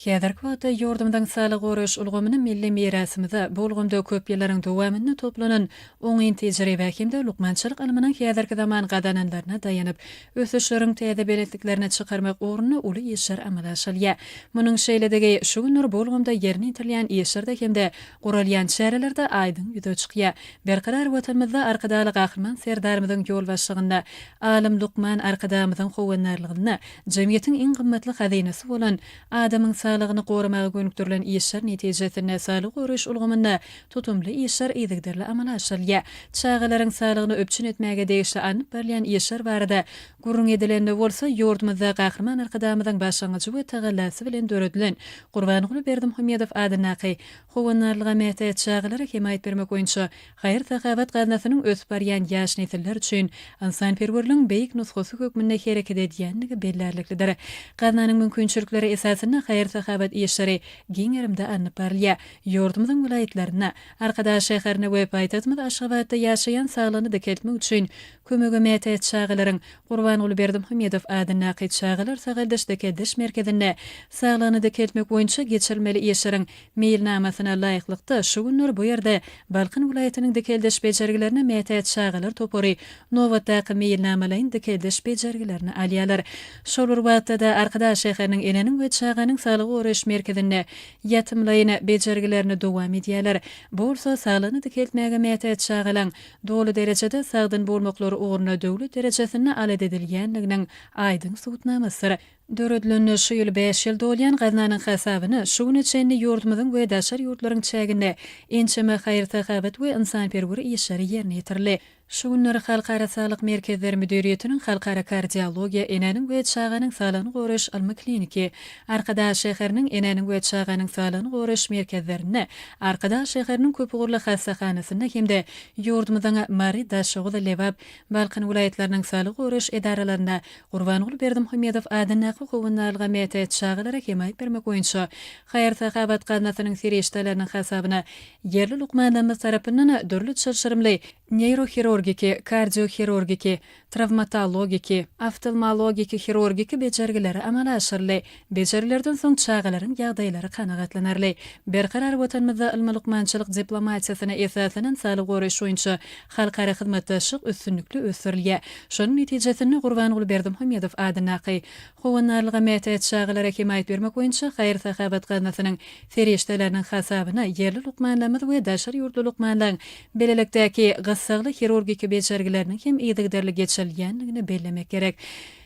Käderki wagtda ýurdumyň sağlyk goraş ulgamyny milli mirasymyza bolganda köp ýyllaryň dowamyny toplanan oňyn tejribe hemde lukmançylyk ilminiň häzirki zaman gadananlaryna daýanyp ösüşleriň täze beletliklerini çykarmak ornuny uly ýeşer amala aşylýa. Munyň şeýledigi şu günler bolganda ýerini ýitirýän ýeşerde hemde guralýan şäherlerde aýdyň ýüze çykýa. Berkarar watanymyzda arkadaly gahryman serdarymyzyň ýol başlygynda alim Lukman arkadamyzyň howanlarlygyny jemgyýetiň iň gymmatly hazinesi bolan adamyň sağlygyny goramaga gönükdirilen işler netijesinde sağlyk goraş ulgamynda tutumly işler edigderli amala aşylýa. Çağalaryň sağlygyny öpçün etmäge degişli anyp berýän işler barada gurrun edilende bolsa ýurdumyzda gahryman arkadamyzyň başlangyjy we tagallasy bilen döredilen Gurbanyguly Berdimuhammedow adynaky howanlarlyga mätäç çağalary himayet bermek boýunça haýyr sahawat gaznasynyň ösüp barýan ýaş nesiller üçin insanperwerligiň beýik nusgasy hökmünde hereket edýänligi bellerliklidir. Gaznanyň mümkinçilikleri esasyny haýyr sahawat işleri giňerimde anyp barýa. Ýurdumyzyň vilayetlerine, Arkadaş şäherine we paýtagtymyz Aşgabatda ýaşaýan saglygyny deketmek üçin kömege mätäç çağalaryň Gurbanyguly Berdimuhammedow adynaky çağalar sagaldaş deketiş merkezinde saglygyny deketmek boýunça geçirilmeli işleriň meýilnamasyna laýyklykda şu günler bu ýerde Balkyn vilayatynyň deketiş bejergilerini mätäç çağalar topary nowatdaky meýilnamalaryň deketiş bejergilerini alýarlar. Şol wagtda da Arkadaş şäheriniň eneniň we çağanyň sağlyk goraş merkezinde ýatymlaryny bejergilerini dowam edýärler. Bolsa sağlygyny deketmäge mätäç çağalaň dolu derejede sagdyn bolmaklary ugruna döwlet derejesinde alet edilýänliginiň aýdyň subutnamasy. Döredilen şu ýyl 5 ýyl dolýan gaznanyň hasabyny şu gün içinde ýurdumyzyň we daşar ýurtlaryň çäginde ençeme haýyr sahawat we insanperwer işleri ýerine ýetirildi. Şu günleri Halkara Sağlyk Merkezleri Müdüriýetiniň Halkara Kardiologiýa eneniň we çağanyň sağlygyny goraş alma kliniki, Arkadaş şäheriniň eneniň we çağanyň sağlygyny goraş merkezlerini, Arkadaş şäheriniň köpügürli hassaxanasyny hemde ýurdumyzyň Mari Daşoğlu Lewap, Balkyn vilayetleriniň sağlyk goraş edaralaryna Gurbanyguly Berdimuhammedow adynaky howanlarlyga mätäç çağalara himayet bermek boýunça haýyr sahawat gaznasynyň serişdeleriniň hasabyna ýerli lukmanlarymyz tarapyndan dörli çylşyrymly neurohirurgiki, kardiohirurgiki, travmatologiki, oftalmologiki hirurgiki bejergileri amala aşyrly. Bejergilerden soň çağalaryň ýagdaýlary kanagatlanarly. Berkarar watanymyzda ilmi lukmançylyk diplomatiýasyna esasynyň sağlyk goraş boýunça halkara hyzmatdaşlyk üstünlikli ösürilýär. Şonuň netijesinde Gurbanyguly Berdimuhammedow adynaky howanlarlyga mätäç çağalara himayet bermek boýunça haýyr sahawat gaznasynyň serişdeleriniň hasabyna ýerli lukmanlarymyz we daşar ýurtly lukmanlaryň belelikdäki gysgaly hirurgiki bejergileriniň hem edigderli geçirilýänligini bellemek gerek.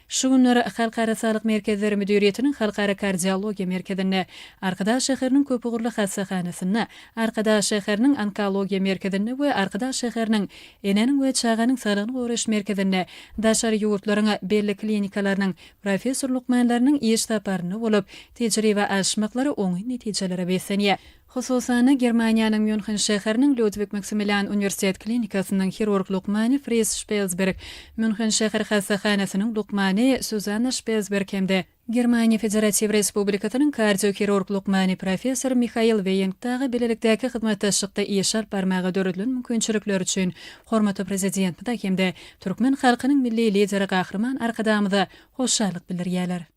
Şu günleri Halkara Sağlyk Merkezleri Müdüriýetiniň Halkara Kardiologiýa merkezinde, Arkadaş şäheriniň köpügürli hassahanasyna, Arkadaş şäheriniň onkologiýa merkezinde we Arkadaş şäheriniň eneniň we çağanyň sağlygyny goraş merkezinde daşar ýurtlaryň belli klinikalarynyň professorlukmanlarynyň iş taparyny bolup, tejribe aşmaklary oňy netijelere besenýär. Hususan Germaniýanyň München şäheriniň Ludwig Maximilian Universitet klinikasynyň hirurg lukmany Fritz Spelsberg, München şäher hassahanasynyň lukmany Susanna Spelsberg hemde Germaniýa Federatiw Respublikasynyň kardiohirurg lukmany professor Michail Weying tagy belelikdäki hyzmatdaşlykda iş alp barmagy döredilen mümkinçilikler üçin hormaty prezidentde hemde türkmen halkynyň milli lideri gahryman arkadamyza hoşçalyk bildirýärler.